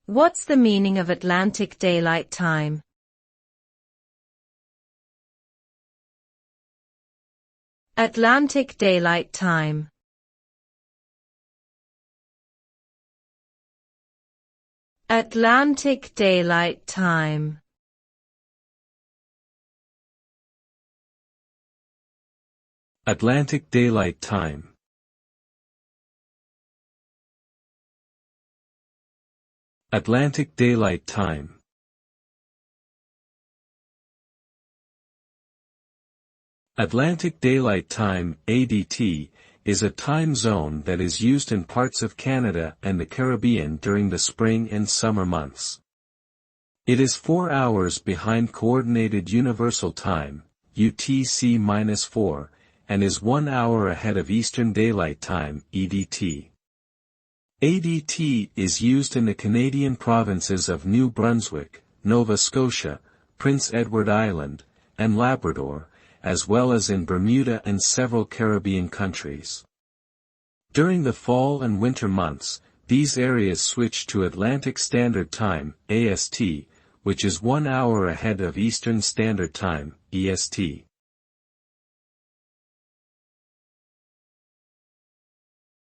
What's the meaning of Atlantic Daylight Time? Atlantic Daylight Time. Atlantic Daylight Time. Atlantic Daylight Time. Atlantic Daylight Time. Atlantic Daylight Time, ADT, is a time zone that is used in parts of Canada and the Caribbean during the spring and summer months. It is 4 hours behind Coordinated Universal Time, UTC-4, and is 1 hour ahead of Eastern Daylight Time, EDT. ADT is used in the Canadian provinces of New Brunswick, Nova Scotia, Prince Edward Island, and Labrador, as well as in Bermuda and several Caribbean countries. During the fall and winter months, these areas switch to Atlantic Standard Time, AST, which is 1 hour ahead of Eastern Standard Time, EST.